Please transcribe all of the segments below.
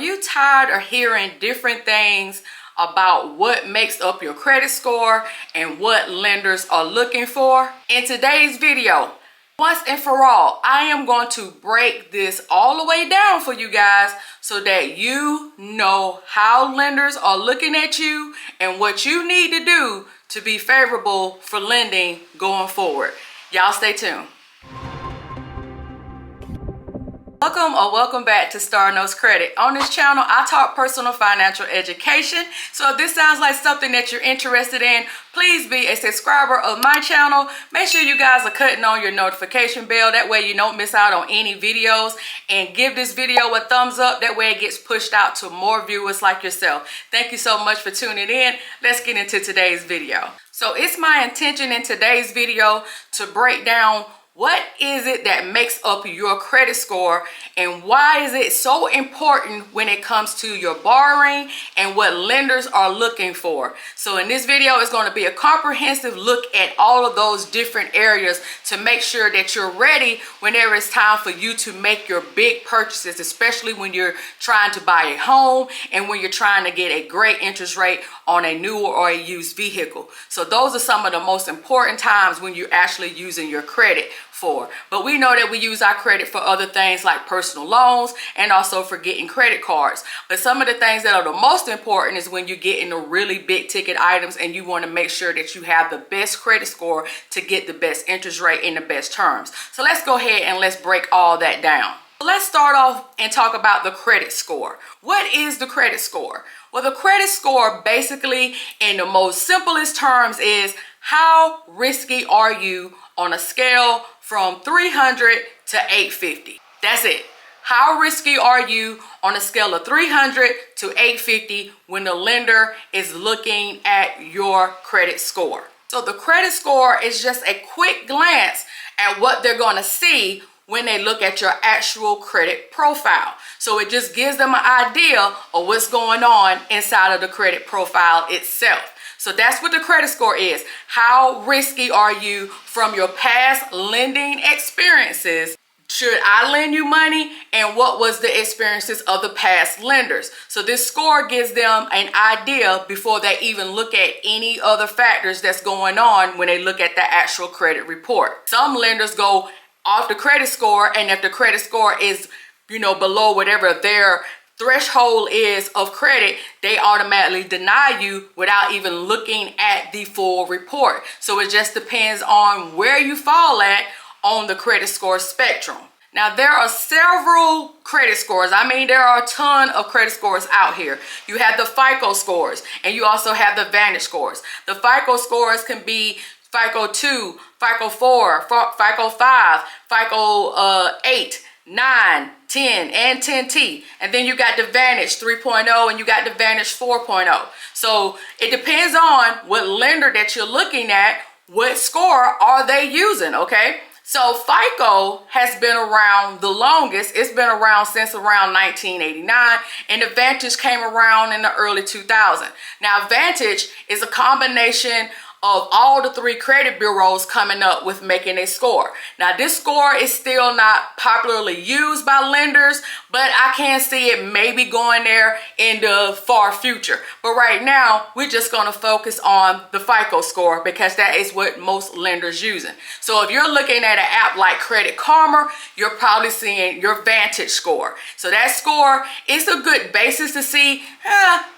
you tired of hearing different things about what makes up your credit score and what lenders are looking for? In today's video, once and for all, I am going to break this all the way down for you guys so that you know how lenders are looking at you and what you need to do to be favorable for lending going forward. Y'all stay tuned. Welcome back to Starr Knows Credit. On this channel, I talk personal financial education. So if this sounds like something that you're interested in, please be a subscriber of my channel. Make sure you guys are cutting on your notification bell. That way you don't miss out on any videos. And give this video a thumbs up. That way it gets pushed out to more viewers like yourself. Thank you so much for tuning in. Let's get into today's video. So it's my intention in today's video to break down what is it that makes up your credit score and why is it so important when it comes to your borrowing and what lenders are looking for. So in this video, it's going to be a comprehensive look at all of those different areas to make sure that you're ready whenever it's time for you to make your big purchases, especially when you're trying to buy a home and when you're trying to get a great interest rate on a new or a used vehicle. So those are some of the most important times when you're actually using your credit for. But we know that we use our credit for other things like personal loans and also for getting credit cards. But some of the things that are the most important is when you're getting the really big ticket items and you want to make sure that you have the best credit score to get the best interest rate and the best terms. So let's go ahead and let's break all that down. Let's start off and talk about the credit score. What is the credit score? Well, the credit score basically in the most simplest terms is how risky are you on a scale from 300 to 850. That's it. How risky are you on a scale of 300 to 850 when the lender is looking at your credit score? So the credit score is just a quick glance at what they're going to see when they look at your actual credit profile. So it just gives them an idea of what's going on inside of the credit profile itself. So that's what the credit score is. How risky are you from your past lending experiences? Should I lend you money? And what was the experiences of the past lenders? So this score gives them an idea before they even look at any other factors that's going on when they look at the actual credit report. Some lenders go off the credit score, and if the credit score is, below whatever their threshold is of credit, they automatically deny you without even looking at the full report. So it just depends on where you fall at on the credit score spectrum. Now, there are several credit scores. There are a ton of credit scores out here. You have the FICO scores, and you also have the Vantage scores. The FICO scores can be FICO 2, FICO 4, FICO 5, FICO 8, 9, 10, and 10T. And then you got the Vantage 3.0 and you got the Vantage 4.0. So it depends on what lender that you're looking at, what score are they using, okay? So FICO has been around the longest. It's been around since around 1989, and the Vantage came around in the early 2000s. Now, Vantage is a combination of all the three credit bureaus coming up with making a score. Now, this score is still not popularly used by lenders, but I can see it maybe going there in the far future. But right now, we're just going to focus on the FICO score because that is what most lenders using. So if you're looking at an app like Credit Karma, you're probably seeing your Vantage score. So that score is a good basis to see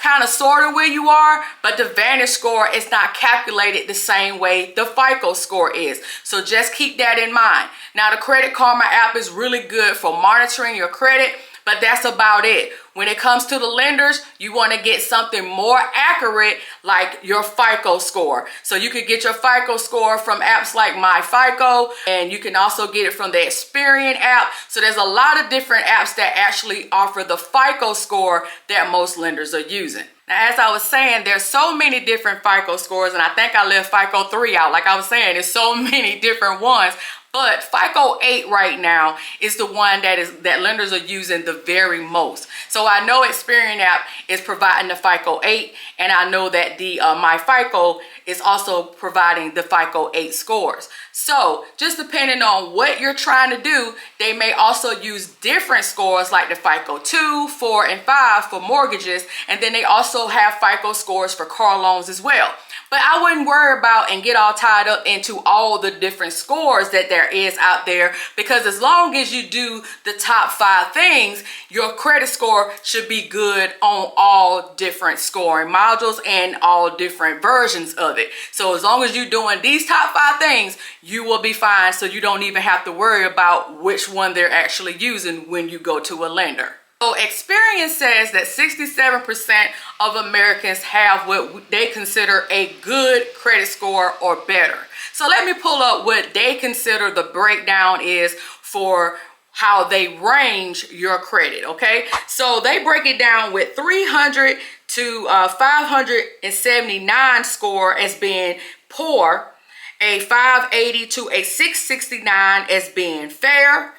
kind of sort of where you are, but the Vantage score is not calculated the same way the FICO score is. So just keep that in mind. Now, the Credit Karma app is really good for monitoring your credit, but that's about it. When it comes to the lenders, you want to get something more accurate like your FICO score. So you could get your FICO score from apps like MyFICO, and you can also get it from the Experian app. So there's a lot of different apps that actually offer the FICO score that most lenders are using. Now, as I was saying, there's so many different FICO scores, and I think I left FICO 3 out. Like I was saying, there's so many different ones. But FICO 8 right now is the one that lenders are using the very most. So I know Experian app is providing the FICO 8, and I know that the My FICO is also providing the FICO 8 scores. So just depending on what you're trying to do, they may also use different scores like the FICO 2, 4, and 5 for mortgages, and then they also have FICO scores for car loans as well. But I wouldn't worry about and get all tied up into all the different scores that there is out there, because as long as you do the top 5 things, your credit score should be good on all different scoring modules and all different versions of it. So as long as you're doing these top 5 things, you will be fine. So you don't even have to worry about which one they're actually using when you go to a lender. So Experian says that 67% of Americans have what they consider a good credit score or better. So let me pull up what they consider the breakdown is for how they range your credit, okay? So they break it down with 300 to 579 score as being poor, a 580 to a 669 as being fair,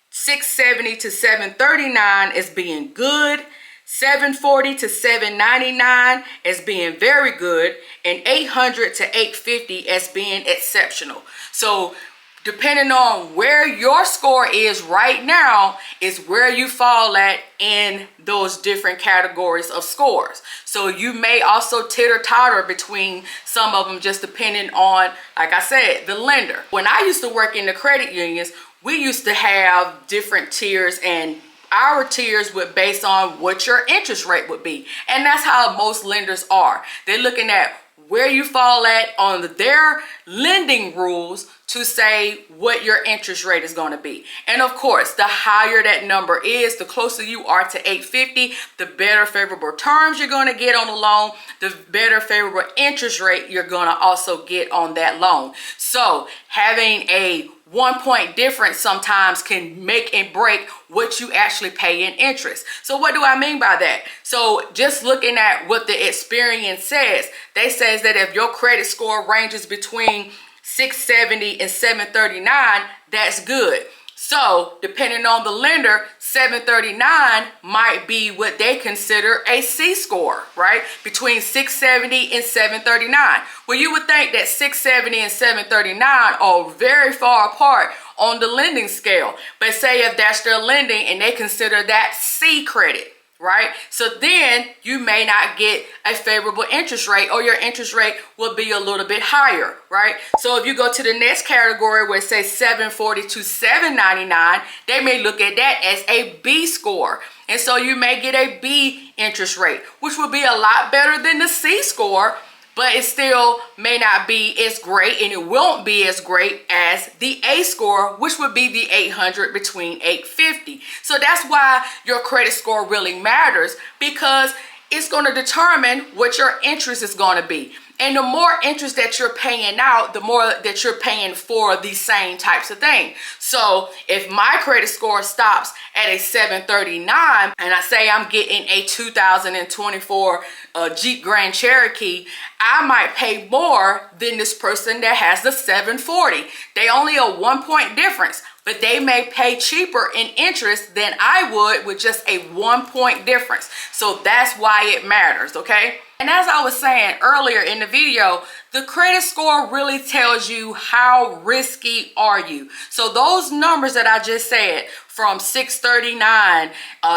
670 to 739 as being good, 740 to 799 as being very good, and 800 to 850 as being exceptional. So depending on where your score is right now is where you fall at in those different categories of scores. So you may also teeter-totter between some of them, just depending on, like I said, the lender. When I used to work in the credit unions, we used to have different tiers, and our tiers would base on what your interest rate would be. And that's how most lenders are. They're looking at where you fall at on their lending rules to say what your interest rate is going to be. And of course, the higher that number is, the closer you are to 850, the better favorable terms you're going to get on the loan, the better favorable interest rate you're going to also get on that loan. So having a 1 point difference sometimes can make and break what you actually pay in interest. So what do I mean by that? So just looking at what the Experian says, they says that if your credit score ranges between 670 and 739, that's good. So depending on the lender, 739 might be what they consider a C score, right? Between 670 and 739. Well, you would think that 670 and 739 are very far apart on the lending scale. But say if that's their lending and they consider that C credit, right? So then you may not get a favorable interest rate, or your interest rate will be a little bit higher, right? So if you go to the next category where it says 740 to 799, they may look at that as a B score. And so you may get a B interest rate, which will be a lot better than the C score, but it still may not be as great, and it won't be as great as the A score, which would be the 800 between 850. So that's why your credit score really matters, because it's going to determine what your interest is going to be. And the more interest that you're paying out, the more that you're paying for these same types of things. So if my credit score stops at a 739 and I say I'm getting a 2024 Jeep Grand Cherokee, I might pay more than this person that has the 740. They only a 1 point difference, but they may pay cheaper in interest than I would with just a 1 point difference. So that's why it matters, okay? And as I was saying earlier in the video, the credit score really tells you how risky are you. So those numbers that I just said, from 639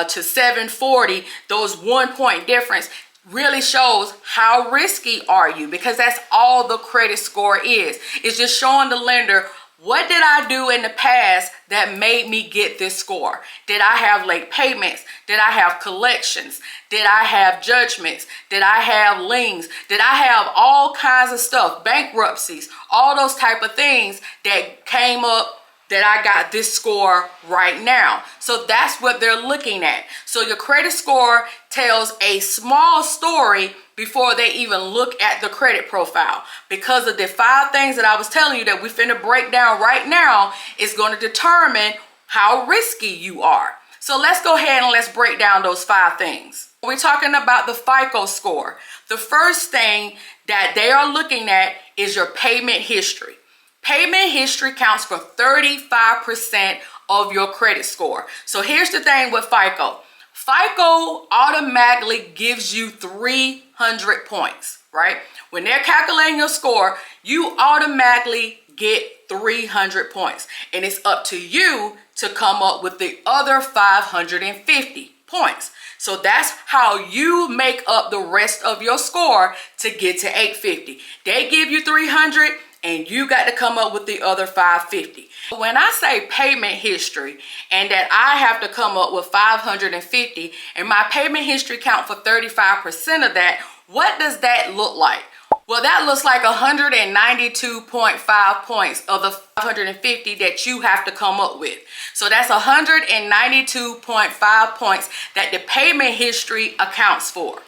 to 740, those 1 point difference, really shows how risky are you, because that's all the credit score is. It's just showing the lender, what did I do in the past that made me get this score? Did I have late payments? Did I have collections? Did I have judgments? Did I have liens? Did I have all kinds of stuff, bankruptcies, all those type of things that came up that I got this score right now? So that's what they're looking at. So your credit score tells a small story before they even look at the credit profile, because of the 5 things that I was telling you that we finna break down right now is going to determine how risky you are. So let's go ahead and let's break down those 5 things. We're talking about the FICO score. The first thing that they are looking at is your payment history. Payment history counts for 35% of your credit score. So here's the thing with FICO. FICO automatically gives you 300 points, right? When they're calculating your score, you automatically get 300 points. And it's up to you to come up with the other 550 points. So that's how you make up the rest of your score to get to 850. They give you 300 and you got to come up with the other 550. When I say payment history and that I have to come up with 550 and my payment history count for 35% of that, what does that look like? Well, that looks like 192.5 points of the 550 that you have to come up with. So that's 192.5 points that the payment history accounts for.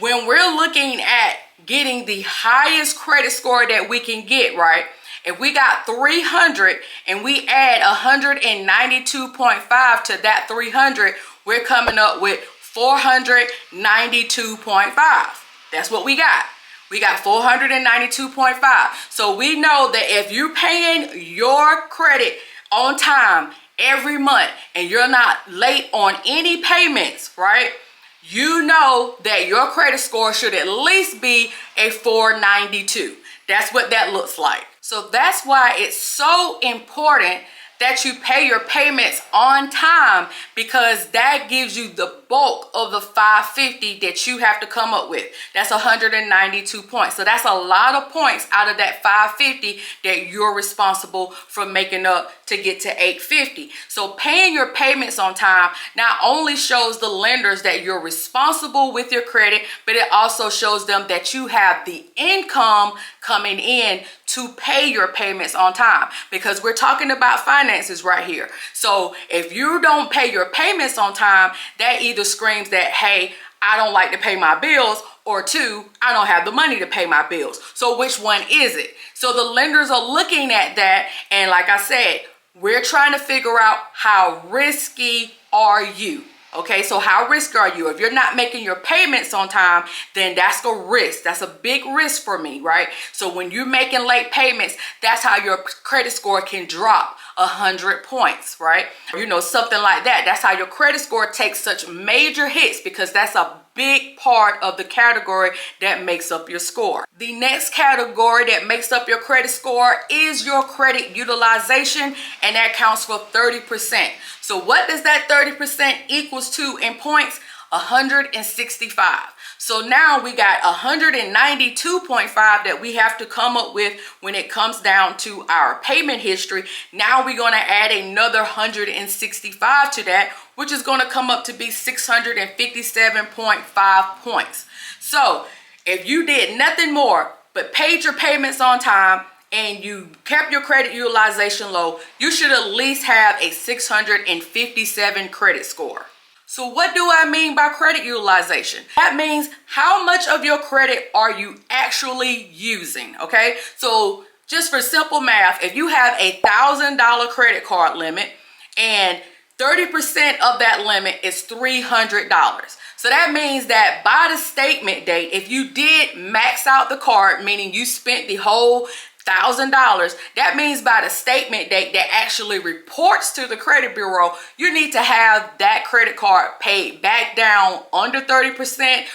When we're looking at getting the highest credit score that we can get, right? If we got 300 and we add 192.5 to that 300, we're coming up with 492.5. That's what we got. We got 492.5. So we know that if you're paying your credit on time every month and you're not late on any payments, right? You know that your credit score should at least be a 492. That's what that looks like. So that's why it's so important that you pay your payments on time, because that gives you the bulk of the 550 that you have to come up with. That's 192 points. So that's a lot of points out of that 550 that you're responsible for making up to get to 850. So paying your payments on time not only shows the lenders that you're responsible with your credit, but it also shows them that you have the income coming in to pay your payments on time, because we're talking about finances right here. So if you don't pay your payments on time, that either screams that, hey, I don't like to pay my bills, or two, I don't have the money to pay my bills. So which one is it? So the lenders are looking at that, and like I said, we're trying to figure out how risky are you. Okay, so how risky are you? If you're not making your payments on time, then that's a risk. That's a big risk for me, right? So when you're making late payments, that's how your credit score can drop 100 points, right? You know, something like that. That's how your credit score takes such major hits, because that's a big part of the category that makes up your score. The next category that makes up your credit score is your credit utilization, and that counts for 30%. So what does that 30% equals to in points? 165. So now we got 192.5 that we have to come up with when it comes down to our payment history. Now we're going to add another 165 to that, which is going to come up to be 657.5 points. So if you did nothing more but paid your payments on time and you kept your credit utilization low, you should at least have a 657 credit score. So what do I mean by credit utilization? That means how much of your credit are you actually using, okay? So just for simple math, if you have a $1,000 credit card limit and 30% of that limit is $300. So that means that by the statement date, if you did max out the card, meaning you spent the whole $1,000, that means by the statement date that actually reports to the credit bureau, you need to have that credit card paid back down under 30%,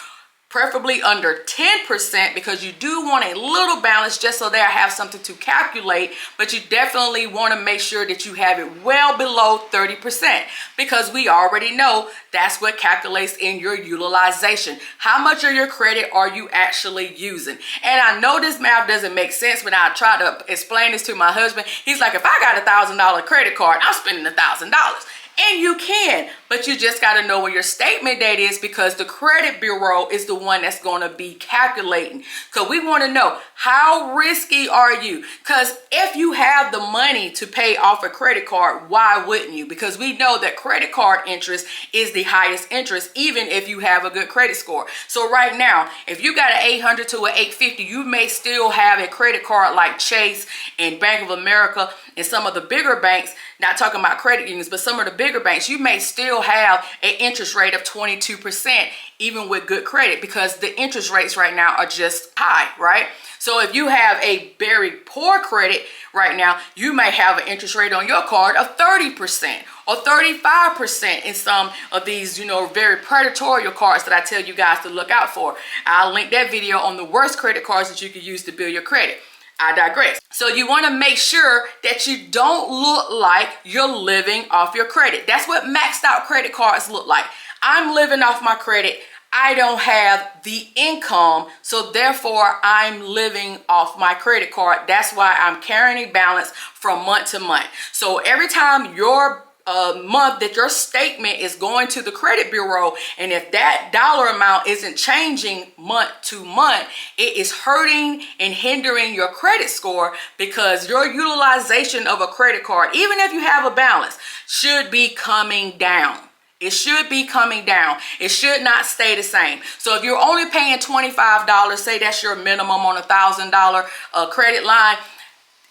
preferably under 10%, because you do want a little balance just so they have something to calculate, but you definitely want to make sure that you have it well below 30%, because we already know that's what calculates in your utilization. How much of your credit are you actually using? And I know this math doesn't make sense when I try to explain this to my husband. He's like, if I got a $1,000 credit card, I'm spending $1,000. And you can, but you just got to know when your statement date is, because the credit bureau is the one that's going to be calculating. So we want to know, how risky are you? Because if you have the money to pay off a credit card, why wouldn't you? Because we know that credit card interest is the highest interest, even if you have a good credit score. So right now, if you got an 800 to an 850, you may still have a credit card like Chase and Bank of America and some of the bigger banks, not talking about credit unions, but some of the bigger bigger banks, you may still have an interest rate of 22%, even with good credit, because the interest rates right now are just high, right? So if you have a very poor credit right now, you may have an interest rate on your card of 30% or 35% in some of these, very predatory cards that I tell you guys to look out for. I'll link that video on the worst credit cards that you can use to build your credit. I digress. So you want to make sure that you don't look like you're living off your credit. That's what maxed out credit cards look like. I'm living off my credit. I don't have the income, so therefore I'm living off my credit card. That's why I'm carrying a balance from month to month. So every time your month that your statement is going to the credit bureau, and if that dollar amount isn't changing month to month, it is hurting and hindering your credit score, because your utilization of a credit card, even if you have a balance, should be coming down. It should be coming down. It should not stay the same. So if you're only paying $25, say that's your minimum on a $1,000 credit line,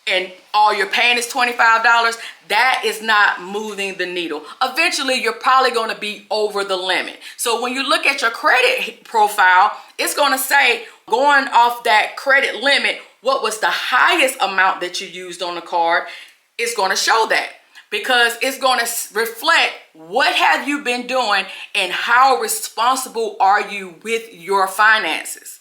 and all you're paying is $25, that is not moving the needle. Eventually, you're probably going to be over the limit. So when you look at your credit profile, it's going to say, going off that credit limit, what was the highest amount that you used on the card. It's going to show that, because it's going to reflect what have you been doing and how responsible are you with your finances.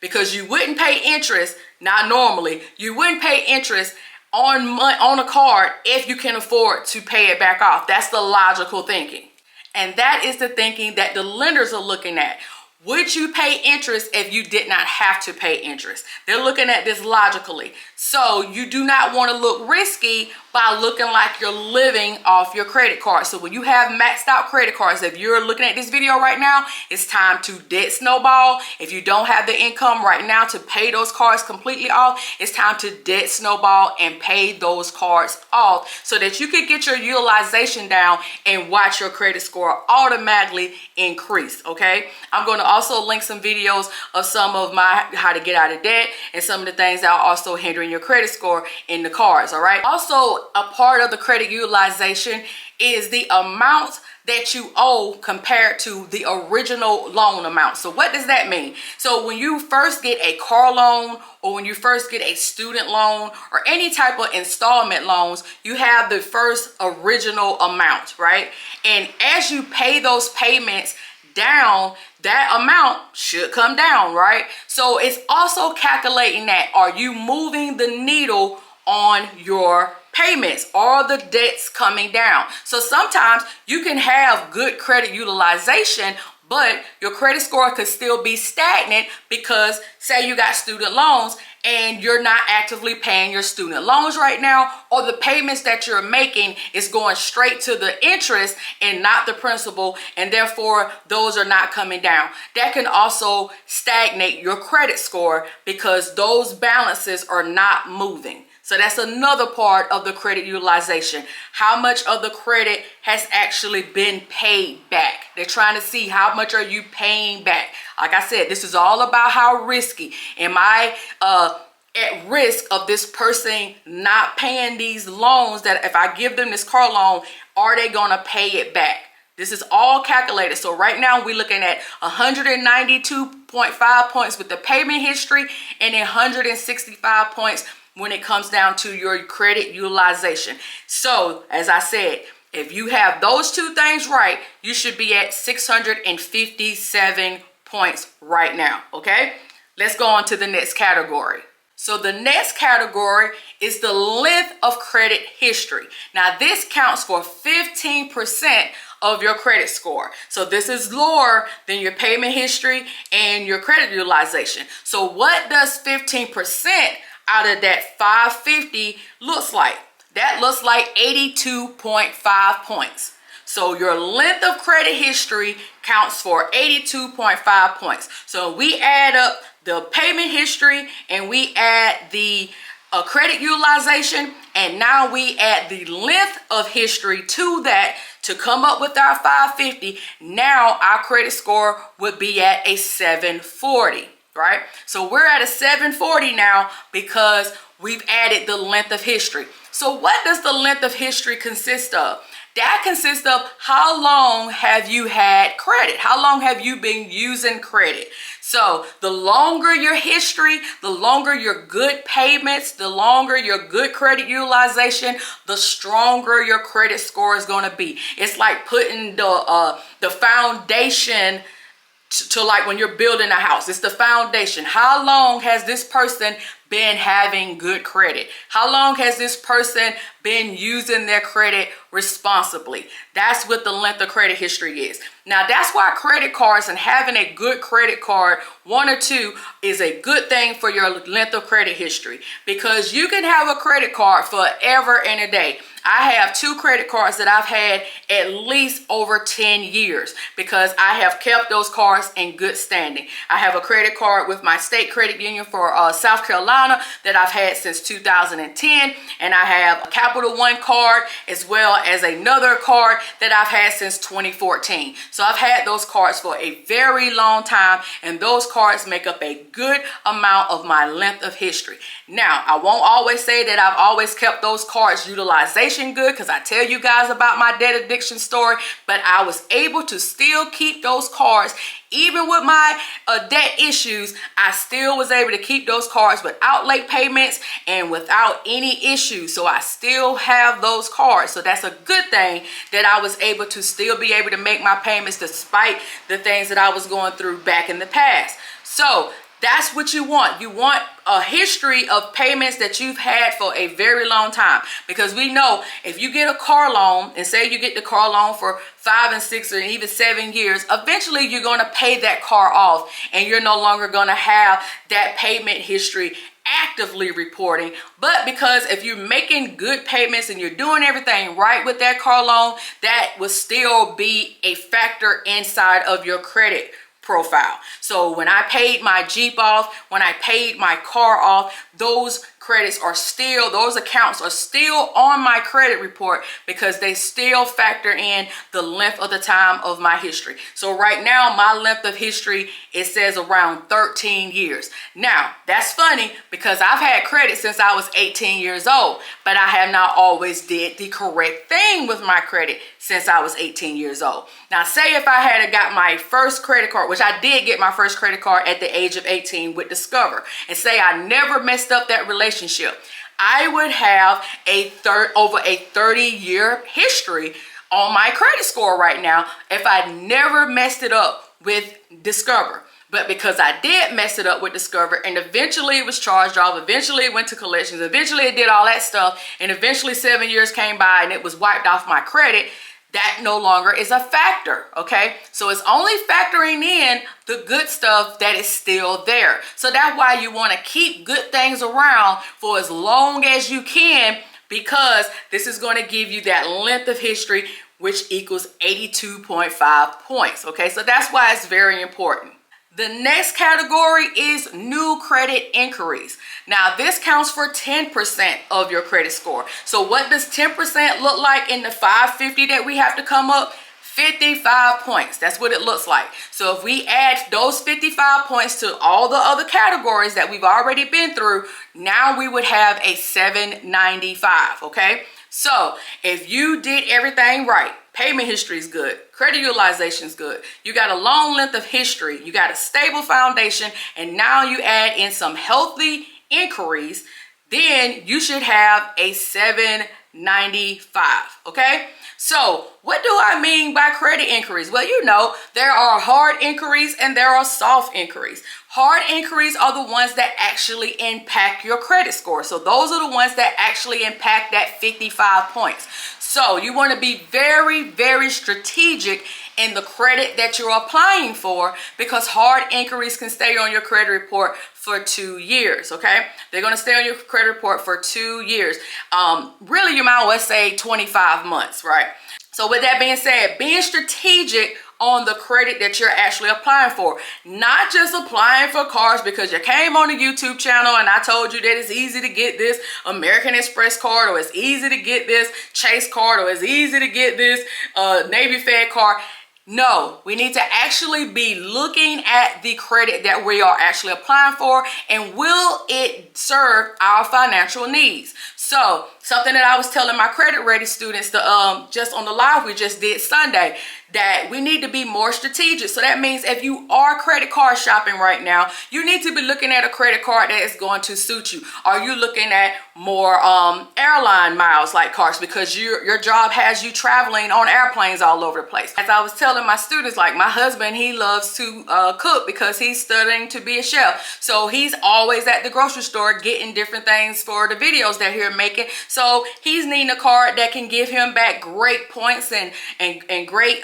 Because you wouldn't pay interest, not normally, you wouldn't pay interest on a card if you can afford to pay it back off. That's the logical thinking. And that is the thinking that the lenders are looking at. Would you pay interest if you did not have to pay interest? They're looking at this logically. So you do not want to look risky by looking like you're living off your credit card. So when you have maxed out credit cards, if you're looking at this video right now, it's time to debt snowball. If you don't have the income right now to pay those cards completely off, it's time to debt snowball and pay those cards off, so that you can get your utilization down and watch your credit score automatically increase. Okay, I'm going to also link some videos of some of my how to get out of debt and some of the things that are also hindering your credit score in the cards. All right, also a part of the credit utilization is the amount that you owe compared to the original loan amount. So what does that mean? So when you first get a car loan, or when you first get a student loan, or any type of installment loans, you have the first original amount, right? And as you pay those payments down, that amount should come down, right? So it's also calculating that, are you moving the needle on your payments? Are the debts coming down? So sometimes you can have good credit utilization, but your credit score could still be stagnant, because say you got student loans and you're not actively paying your student loans right now, or the payments that you're making is going straight to the interest and not the principal, and therefore those are not coming down. That can also stagnate your credit score, because those balances are not moving. So that's another part of the credit utilization. How much of the credit has actually been paid back? They're trying to see how much are you paying back. Like I said, this is all about how risky. Am I at risk of this person not paying these loans, that if I give them this car loan, are they going to pay it back? This is all calculated. So right now we're looking at 192.5 points with the payment history, and 165 points when it comes down to your credit utilization. So as I said, if you have those two things right, you should be at 657 points right now. Okay, let's go on to the next category. So the next category is the length of credit history. Now this counts for 15% of your credit score. So this is lower than your payment history and your credit utilization. So what does 15% out of that 550 looks like? That looks like 82.5 points. So your length of credit history counts for 82.5 points. So we add up the payment history and we add the credit utilization, and now we add the length of history to that to come up with our 550. Now our credit score would be at a 740. Right? So we're at a 740 now because we've added the length of history. So what does the length of history consist of? That consists of how long have you had credit? How long have you been using credit? So the longer your history, the longer your good payments, the longer your good credit utilization, the stronger your credit score is going to be. It's like putting the foundation to like when you're building a house. It's the foundation. How long has this person been having good credit? How long has this person been using their credit responsibly? That's what the length of credit history is. Now, that's why credit cards and having a good credit card, one or two, is a good thing for your length of credit history, because you can have a credit card forever and a day. I have 2 credit cards that I've had at least over 10 years because I have kept those cards in good standing. I have a credit card with my state credit union for South Carolina that I've had since 2010, and I have a Capital One card as well as another card that I've had since 2014. So I've had those cards for a very long time, and those cards make up a good amount of my length of history. Now, I won't always say that I've always kept those cards utilization good, because I tell you guys about my debt addiction story, but I was able to still keep those cards. Even with my debt issues, I still was able to keep those cards without late payments and without any issues. So I still have those cards. So that's a good thing that I was able to still be able to make my payments despite the things that I was going through back in the past. So that's what you want. You want a history of payments that you've had for a very long time, because we know if you get a car loan, and say you get the car loan for 5 and 6 or even 7 years, eventually you're going to pay that car off, and you're no longer going to have that payment history actively reporting. But because if you're making good payments and you're doing everything right with that car loan, that will still be a factor inside of your credit profile. So when I paid my Jeep off, when I paid my car off, those credits are still, those accounts are still on my credit report, because they still factor in the length of the time of my history. So right now, my length of history, it says around 13 years. Now, that's funny, because I've had credit since I was 18 years old, but I have not always did the correct thing with my credit since I was 18 years old. Now, say if I had got my first credit card, which I did get my first credit card at the age of 18 with Discover, and say I never messed up that relationship, I would have over a 30-year history on my credit score right now if I never messed it up with Discover. But because I did mess it up with Discover, and eventually it was charged off, eventually it went to collections, eventually it did all that stuff, and eventually 7 years came by and it was wiped off my credit, that no longer is a factor, okay? So it's only factoring in the good stuff that is still there. So that's why you want to keep good things around for as long as you can, because this is going to give you that length of history, which equals 82.5 points, okay? So that's why it's very important. The next category is new credit inquiries. Now, this counts for 10% of your credit score. So what does 10% look like in the 550 that we have to come up? 55 points. That's what it looks like. So if we add those 55 points to all the other categories that we've already been through, now we would have a 795, okay? So if you did everything right, payment history is good, credit utilization is good, you got a long length of history, you got a stable foundation, and now you add in some healthy inquiries, then you should have a 795, okay? So what do I mean by credit inquiries? Well, you know, there are hard inquiries and there are soft inquiries. Hard inquiries are the ones that actually impact your credit score. So those are the ones that actually impact that 55 points. So you want to be very, very strategic in the credit that you're applying for, because hard inquiries can stay on your credit report for 2 years, okay? They're going to stay on your credit report for 2 years. Really, you might well say 25 months, right? So with that being said, being strategic on the credit that you're actually applying for, not just applying for cards because you came on the YouTube channel and I told you that it's easy to get this American Express card, or it's easy to get this Chase card, or it's easy to get this Navy Fed card. No, we need to actually be looking at the credit that we are actually applying for, and will it serve our financial needs? So So something that I was telling my credit ready students just on the live we just did Sunday, that we need to be more strategic. So that means if you are credit card shopping right now, you need to be looking at a credit card that is going to suit you. Are you looking at more airline miles like cards because your job has you traveling on airplanes all over the place? As I was telling my students, like my husband, he loves to cook because he's studying to be a chef. So he's always at the grocery store getting different things for the videos that he's making. So he's needing a card that can give him back great points and great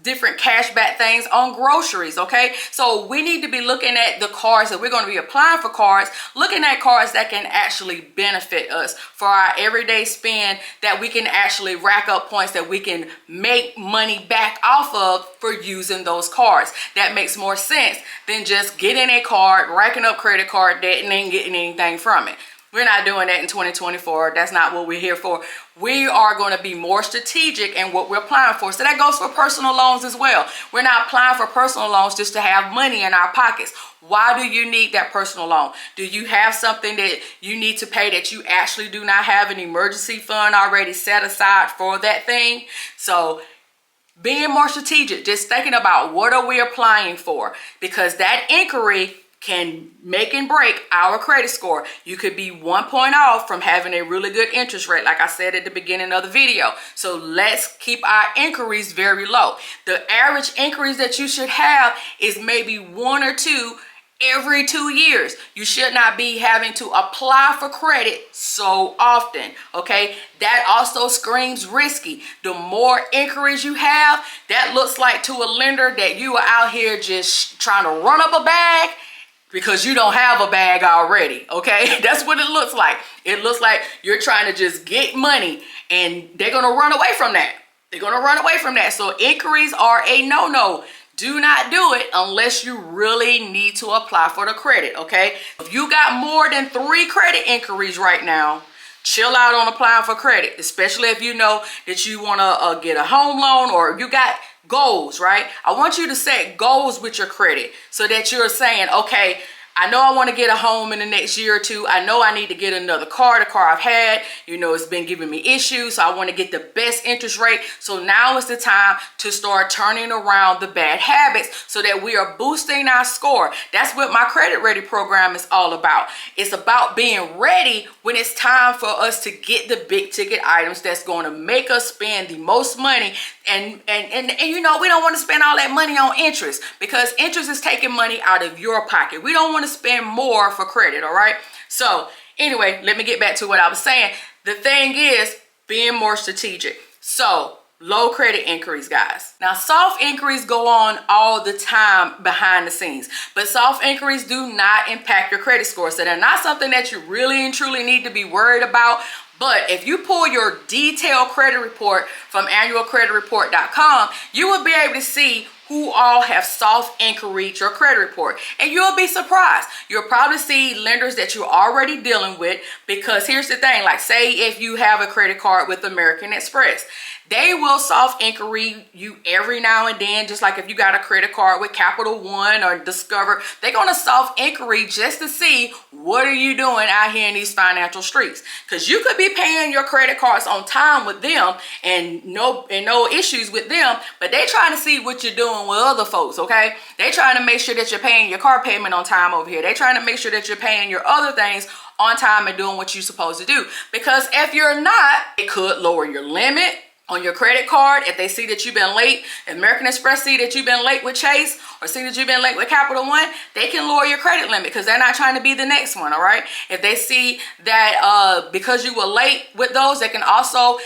different cashback things on groceries. Okay, so we need to be looking at the cards that we're going to be applying for, cards, looking at cards that can actually benefit us for our everyday spend, that we can actually rack up points that we can make money back off of for using those cards. That makes more sense than just getting a card, racking up credit card debt, and ain't getting anything from it. We're not doing that in 2024. That's not what we're here for. We are going to be more strategic in what we're applying for. So that goes for personal loans as well. We're not applying for personal loans just to have money in our pockets. Why do you need that personal loan? Do you have something that you need to pay that you actually do not have an emergency fund already set aside for that thing? So being more strategic, just thinking about what are we applying for, because that inquiry can make and break our credit score. You could be 1 point off from having a really good interest rate, like I said at the beginning of the video. So let's keep our inquiries very low. The average inquiries that you should have is maybe 1 or 2 every 2 years. You should not be having to apply for credit so often. Okay, that also screams risky. The more inquiries you have, that looks like to a lender that you are out here just trying to run up a bag because you don't have a bag already. Okay, that's what it looks like. It looks like you're trying to just get money, and they're gonna run away from that. They're gonna run away from that. So inquiries are a no-no. Do not do it unless you really need to apply for the credit. Okay, if you got more than 3 credit inquiries right now, chill out on applying for credit, especially if you know that you want to get a home loan, or you got goals, right? I want you to set goals with your credit so that you're saying, okay, I know I want to get a home in the next year or 2. I know I need to get another car. The car I've had, you know, it's been giving me issues. So I want to get the best interest rate. So now is the time to start turning around the bad habits so that we are boosting our score. That's what my Credit Ready program is all about. It's about being ready when it's time for us to get the big ticket items that's going to make us spend the most money. And you know, we don't want to spend all that money on interest, because interest is taking money out of your pocket. We don't want to spend more for credit. All right, so anyway, let me get back to what I was saying. The thing is being more strategic. So low credit inquiries, guys. Now, soft inquiries go on all the time behind the scenes, but soft inquiries do not impact your credit score. So they're not something that you really and truly need to be worried about. But if you pull your detailed credit report from annualcreditreport.com, you will be able to see who all have soft inquired your credit report. And you'll be surprised. You'll probably see lenders that you're already dealing with, because here's the thing, like say if you have a credit card with American Express, they will soft inquiry you every now and then, just like if you got a credit card with Capital One or Discover. They're going to soft inquiry just to see what are you doing out here in these financial streets. Because you could be paying your credit cards on time with them and no issues with them, but they trying to see what you're doing with other folks. Okay, they trying to make sure that you're paying your car payment on time over here. They trying to make sure that you're paying your other things on time and doing what you're supposed to do. Because if you're not, it could lower your limit on your credit card. If they see that you've been late, American Express see that you've been late with Chase, or see that you've been late with Capital One, they can lower your credit limit because they're not trying to be the next one. All right, if they see that because you were late with those, they can also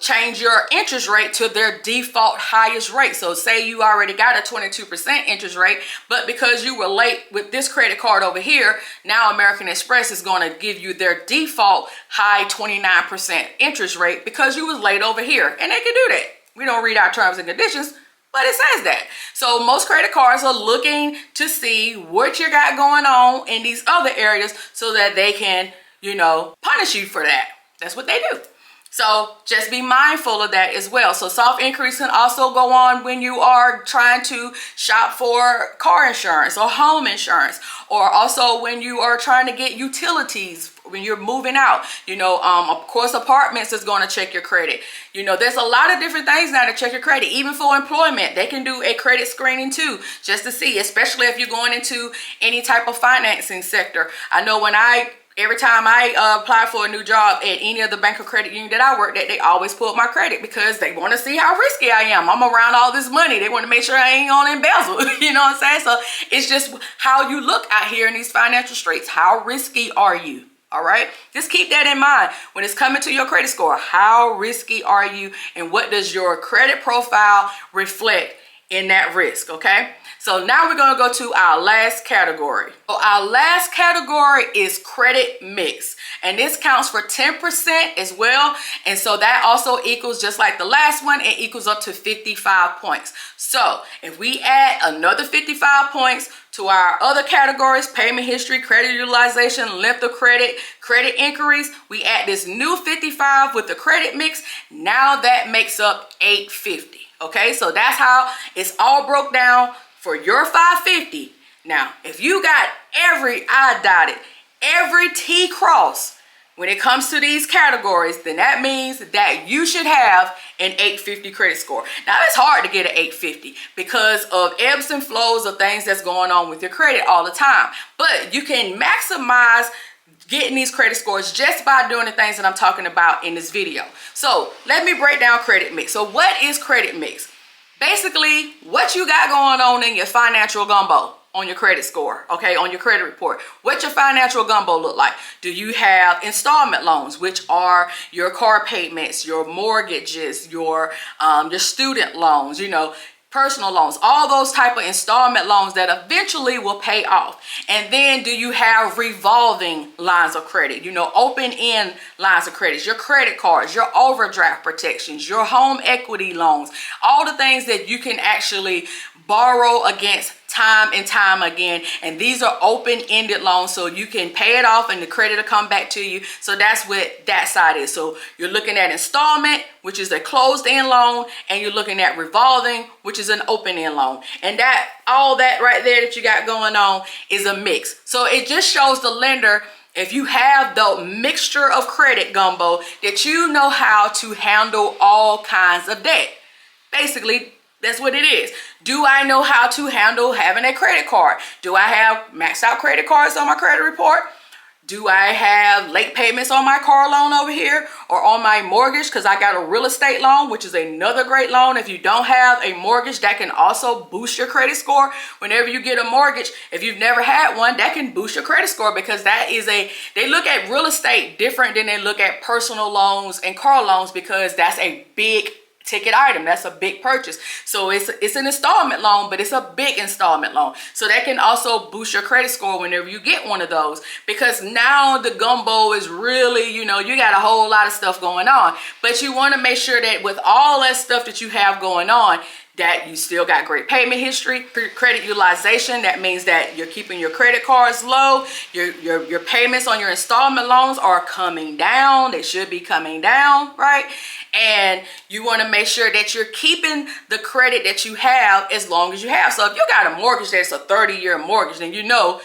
change your interest rate to their default highest rate. So say you already got a 22% interest rate, but because you were late with this credit card over here, now American Express is going to give you their default high 29% interest rate because you was late over here. And they can do that. We don't read our terms and conditions, but it says that. So most credit cards are looking to see what you got going on in these other areas so that they can, you know, punish you for that. That's what they do. So just be mindful of that as well. So soft inquiries can also go on when you are trying to shop for car insurance or home insurance, or also when you are trying to get utilities when you're moving out. You know, of course, apartments is going to check your credit. You know, there's a lot of different things now to check your credit. Even for employment, they can do a credit screening too, just to see, especially if you're going into any type of financing sector. I know when every time I apply for a new job at any of the bank or credit union that I worked at, they always pull up my credit because they want to see how risky I am. I'm around all this money. They want to make sure I ain't on embezzle. You know what I'm saying? So it's just how you look out here in these financial streets. How risky are you? All right, just keep that in mind when it's coming to your credit score. How risky are you, and what does your credit profile reflect in that risk? Okay, so now we're going to go to our last category. So our last category is credit mix, and this counts for 10% as well. And so that also equals, just like the last one, it equals up to 55 points. So if we add another 55 points to our other categories, payment history, credit utilization, length of credit, credit inquiries, we add this new 55 with the credit mix. Now that makes up 850. Okay, so that's how it's all broke down for your 550. Now, if you got every I dotted, every T crossed when it comes to these categories, then that means that you should have an 850 credit score. Now, it's hard to get an 850 because of ebbs and flows of things that's going on with your credit all the time. But you can maximize getting these credit scores just by doing the things that I'm talking about in this video. So let me break down credit mix. So what is credit mix? Basically, what you got going on in your financial gumbo on your credit score, okay, on your credit report. What your financial gumbo look like? Do you have installment loans, which are your car payments, your mortgages, your student loans, you know, personal loans, all those type of installment loans that eventually will pay off? And then do you have revolving lines of credit, you know, open-end lines of credit, your credit cards, your overdraft protections, your home equity loans, all the things that you can actually borrow against time and time again. And these are open-ended loans, so you can pay it off and the credit will come back to you. So that's what that side is. So you're looking at installment, which is a closed-end loan, and you're looking at revolving, which is an open-end loan. And that, all that right there that you got going on is a mix. So it just shows the lender, if you have the mixture of credit gumbo, that you know how to handle all kinds of debt. Basically, that's what it is. Do I know how to handle having a credit card? Do I have maxed out credit cards on my credit report? Do I have late payments on my car loan over here or on my mortgage? Because I got a real estate loan, which is another great loan. If you don't have a mortgage, that can also boost your credit score. Whenever you get a mortgage, if you've never had one, that can boost your credit score, because that is they look at real estate different than they look at personal loans and car loans, because that's a big ticket item. That's a big purchase. So it's an installment loan, but it's a big installment loan. So that can also boost your credit score whenever you get one of those, because now the gumbo is really, you know, you got a whole lot of stuff going on, but you want to make sure that with all that stuff that you have going on, that you still got great payment history, credit utilization. That means that you're keeping your credit cards low. Your payments on your installment loans are coming down. They should be coming down, right? And you want to make sure that you're keeping the credit that you have as long as you have. So if you got a mortgage that's a 30-year mortgage, then you know,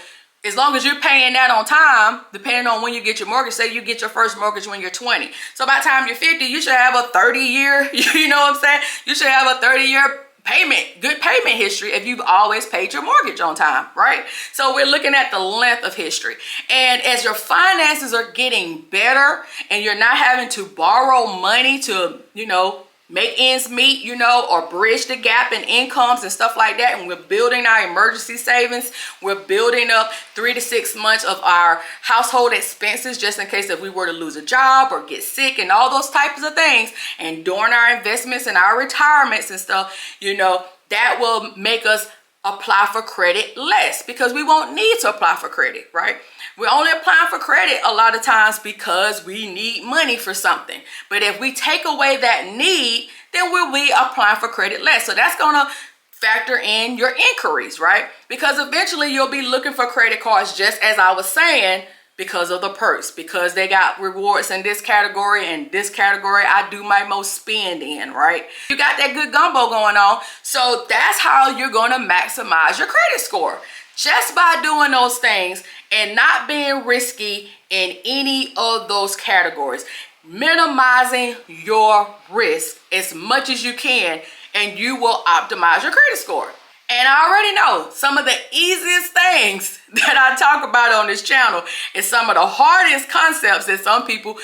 as long as you're paying that on time, depending on when you get your mortgage, say you get your first mortgage when you're 20. So by the time you're 50, you should have a 30-year, you know what I'm saying? You should have a 30-year payment, good payment history if you've always paid your mortgage on time, right? So we're looking at the length of history. And as your finances are getting better and you're not having to borrow money to, you know, make ends meet, you know, or bridge the gap in incomes and stuff like that, and we're building our emergency savings, we're building up 3 to 6 months of our household expenses just in case if we were to lose a job or get sick and all those types of things, and during our investments and our retirements and stuff, you know, that will make us apply for credit less, because we won't need to apply for credit, right? We're only applying for credit a lot of times because we need money for something. But if we take away that need, then we'll be applying for credit less. So that's going to factor in your inquiries, right? Because eventually you'll be looking for credit cards, just as I was saying, because of the perks, because they got rewards in this category and this category I do my most spend in, right? You got that good gumbo going on. So that's how you're going to maximize your credit score. Just by doing those things and not being risky in any of those categories. Minimizing your risk as much as you can, and you will optimize your credit score. And I already know some of the easiest things that I talk about on this channel is some of the hardest concepts that some people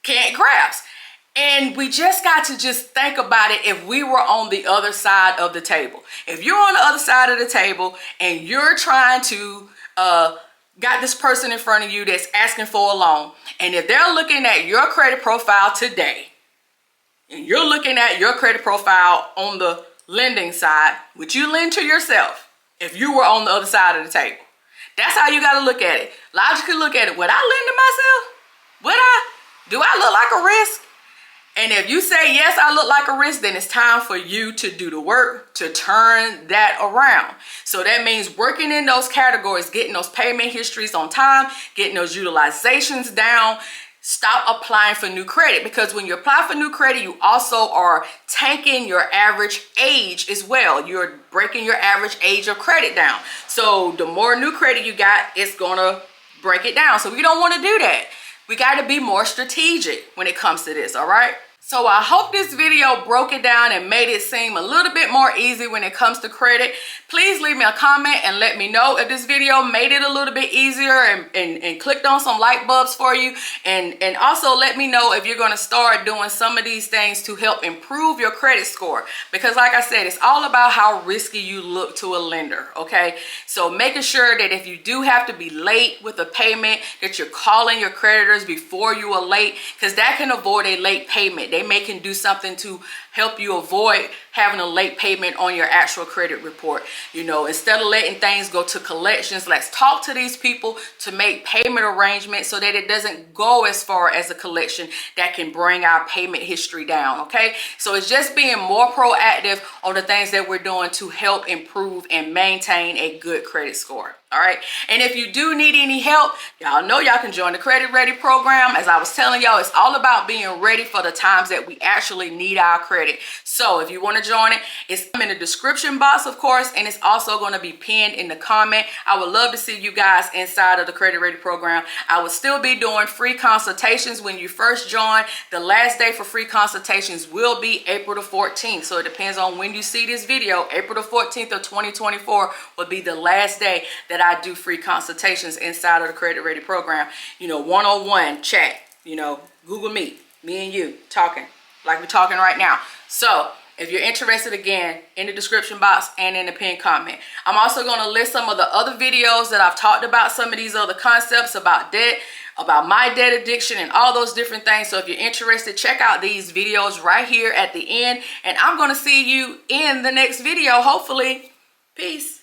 can't grasp. And we just got to just think about it if we were on the other side of the table. If you're on the other side of the table and you're trying to got this person in front of you that's asking for a loan, and if they're looking at your credit profile today, and you're looking at your credit profile on the lending side, would you lend to yourself if you were on the other side of the table? That's how you got to look at it. Logically look at it. Would I lend to myself? Would I? Do I look like a risk? And if you say, yes, I look like a risk, then it's time for you to do the work to turn that around. So that means working in those categories, getting those payment histories on time, getting those utilizations down. Stop applying for new credit, because when you apply for new credit, you also are tanking your average age as well. You're breaking your average age of credit down. So the more new credit you got, it's going to break it down. So we don't want to do that. We got to be more strategic when it comes to this, all right? So I hope this video broke it down and made it seem a little bit more easy when it comes to credit. Please leave me a comment and let me know if this video made it a little bit easier and clicked on some light bulbs for you. And also let me know if you're going to start doing some of these things to help improve your credit score. Because like I said, it's all about how risky you look to a lender, okay? So making sure that if you do have to be late with a payment, that you're calling your creditors before you are late, because that can avoid a late payment. They may can do something to help you avoid having a late payment on your actual credit report. You know, instead of letting things go to collections, let's talk to these people to make payment arrangements so that it doesn't go as far as a collection that can bring our payment history down, okay? So it's just being more proactive on the things that we're doing to help improve and maintain a good credit score. All right. And if you do need any help, y'all know y'all can join the Credit Ready program. As I was telling y'all, it's all about being ready for the times that we actually need our credit. So if you want to join it, it's in the description box, of course, and it's also going to be pinned in the comment. I would love to see you guys inside of the Credit Ready program. I will still be doing free consultations when you first join. The last day for free consultations will be April the 14th. So it depends on when you see this video. April the 14th of 2024 will be the last day that I do free consultations inside of the Credit Ready program. You know, one-on-one chat, you know, Google Meet, me and you talking like we're talking right now. So if you're interested, again, in the description box and in the pinned comment. I'm also going to list some of the other videos that I've talked about, some of these other concepts about debt, about my debt addiction and all those different things. So if you're interested, check out these videos right here at the end. And I'm going to see you in the next video, hopefully. Peace.